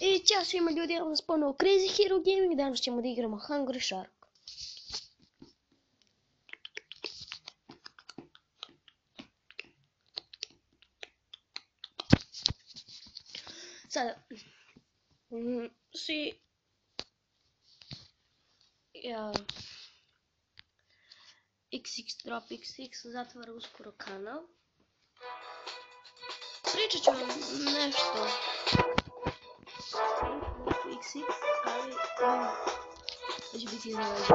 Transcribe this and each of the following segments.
I ćao svima ljudi, evo nas ponovo Crazy Hero Gaming, danas ćemo da igramo Hungry Shark. Sada, svi, XX Drop XX zatvara uskoro kanal. Pričat ću vam nešto XX, ali to će biti iznenađenje.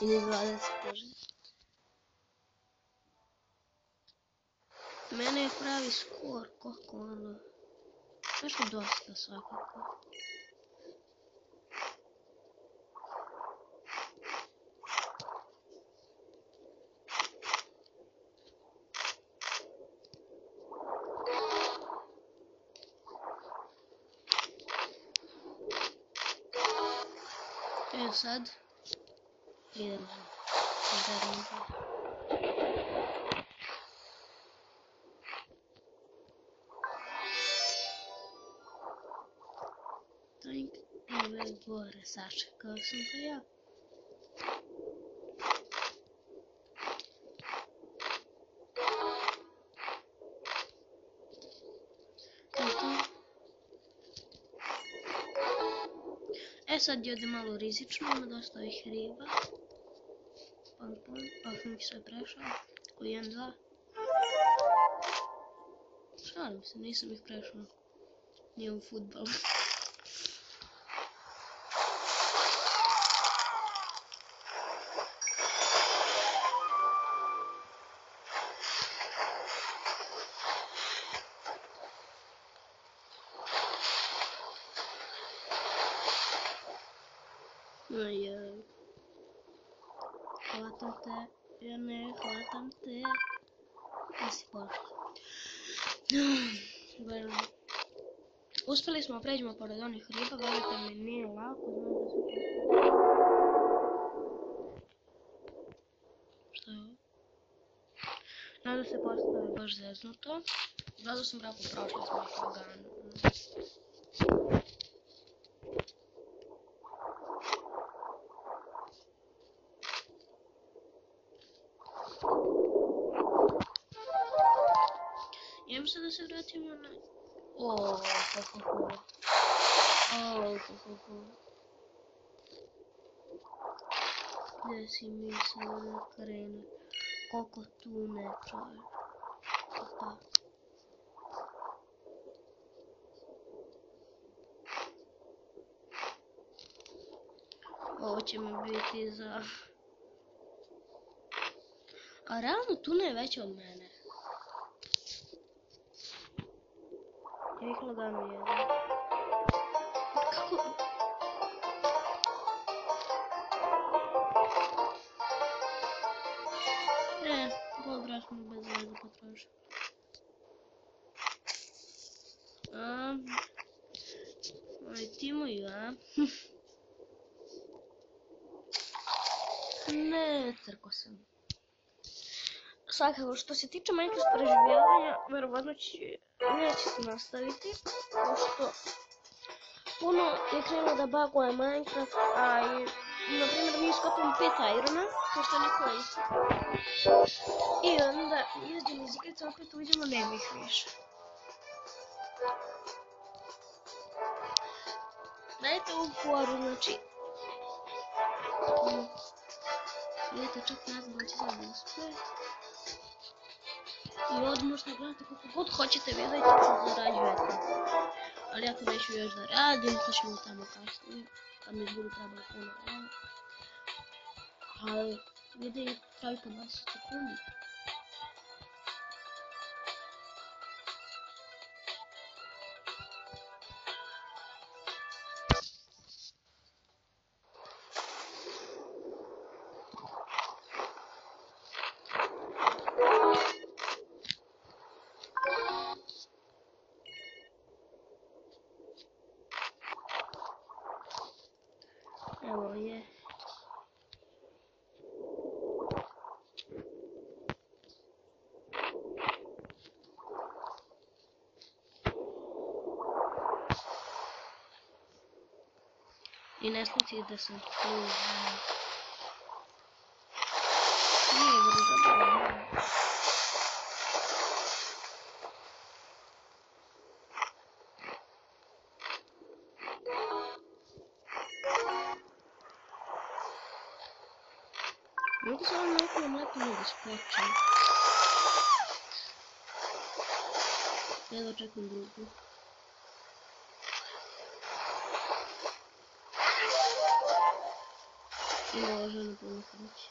Ili 20 može. Mene je pravi skor, koliko ono, nešto dosta svakako. Evo sad, idemo. Tank, evo gore, sačekao sam to ja. E sad je ovdje malo rizično, ima dosta ovih riba. Pom, ovdje sve prešao. Koji 1, 2. Šalim se, nisam ih prešao. Nije u futbolu. Hvatam te, ja ne hvatam te. Nisi pošla. Uspjeli smo pređemo pored onih riba, verujte mi nije lako, znam da se postavi baš zeznuto. Zato sam rekao prošli smo ih lagano. Idemo se da se vratimo na... Gdje si mislio da krene? Koliko tune, čovjek. Opa. Ovo će mi biti za... A realno tuna je veća od mene. Ja ih lagano jedem. Kako? Gol smo bez veze potrošili. Aj Timo i ja. Ne, crko sam. Svakako, što se tiče Minecraft preživljavanja, verovatno neće se nastaviti, pošto puno je krenuo da baguje Minecraft, a i, na primjer, mi iskopimo 5 irona, pošto ne koristi. I onda izađemo iz igrice, opet uđemo, nema ih više. Dajte ovu foru, znači... Vidite, čak ne znam da će sad uspjeti. I ovdje možete gledati koliko god hoćete vidjeti što zarađujete. Ali ja to neću još da radim, to ćemo tamo kasnije, kad mi budu trebali puno vremena. Ali vidi pravi po 20 sekundi. Evo je. I ne sluti da sam tu. Nije brzo bilo. Mogu se vam nekom lepo da skočem. Evo čekam drugu. I ovo žena puno kreći.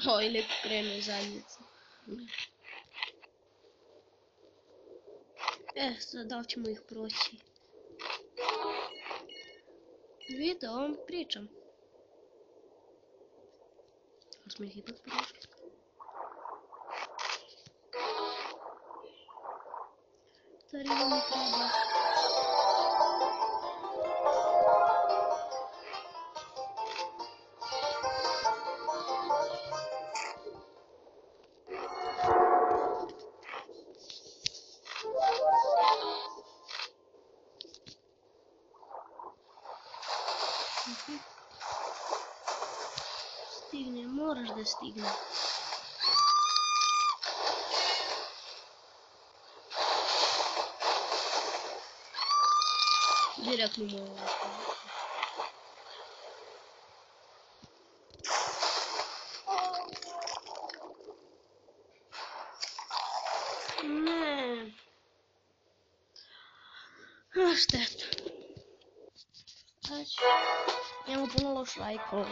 Oj, lepo krene zadnjica. Sad da li ćemo ih proći? Video, vam pričam. Ali smo ih ipak prošli. Starima mi treba. Stigne, moraš da stigne. Direktno moram. Ne. Šteta. Znači, imamo puno loš lajkova.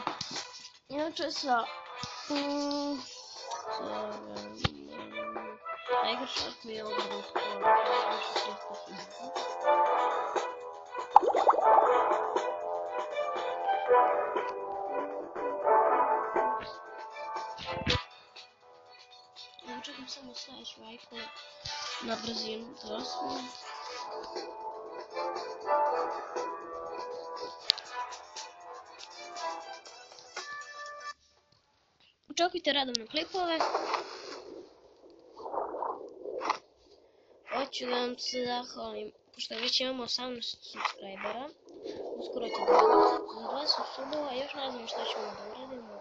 Inače Tiger Shark mi je odbrao skoro. Ja čekam samo sljedeću lajku na brzinu da osvijem. Očekujte redovne klipove. Hoću da vam se zahvalim, pošto već imamo 18 subscribera. Uskoro će 20, za 20 subova, još ne znam što ćemo da uradimo.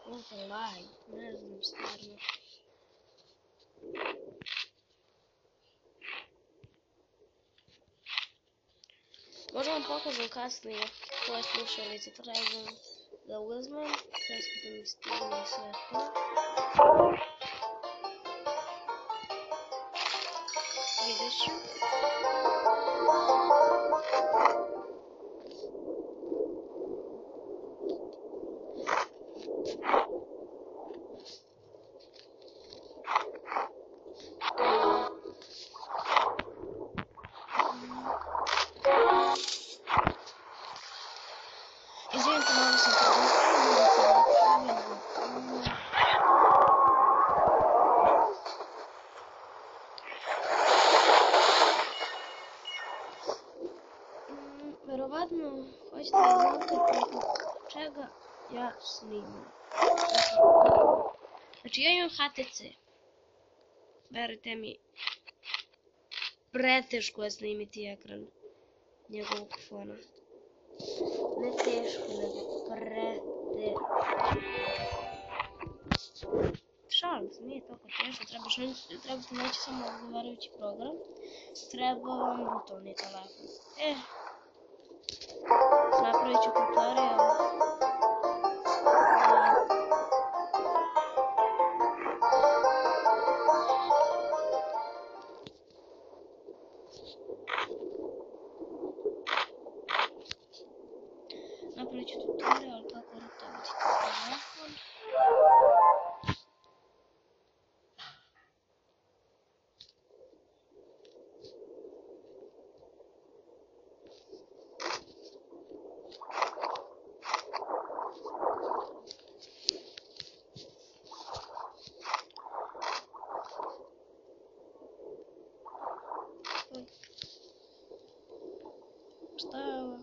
Možda live, ne znam stvarno. Možda vam pokažem kasnije koje slušalice trebam da uzmem, kasnije da mi stigne sve to. Vidjet ću. Izvinite, malo sam verovatno hoćete da znate preko čega ja snimam. Znači ja imam HTC. Verujte mi, preteško je snimiti ekran njegovog fona. Ne teško, nego preteško. Šalim se, nije toliko teško, trebate naći samo odgovarajući program. Treba vam brutalni telefon. Napravit ću tutorial. Napravit ću tutorial kako rutovati telefon. Šta je ovo?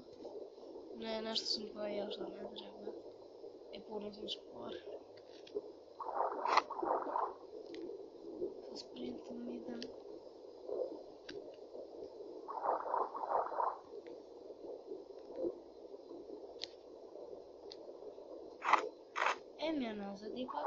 Ne, nešto sam pojeo što ne treba. I puno sam spor. Sa sprintom idem. Ja nazad ipak.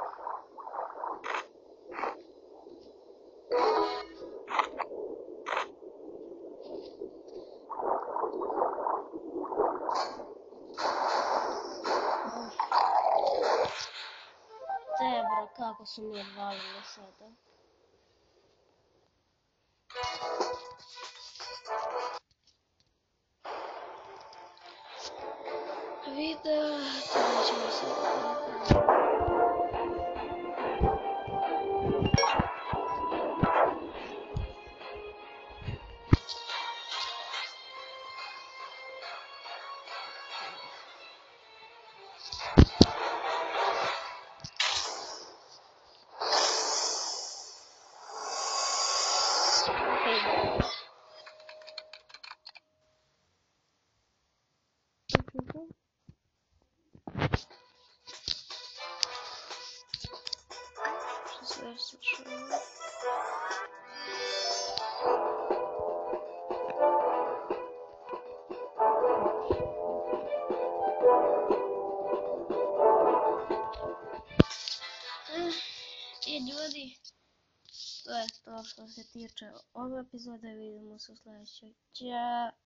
Zebra, kako su mi odvalili sada. Video, to ćemo sad. Что се случило? I ljudi, to je to što se tiče ove epizode, vidimo se u sljedećoj. Ćao!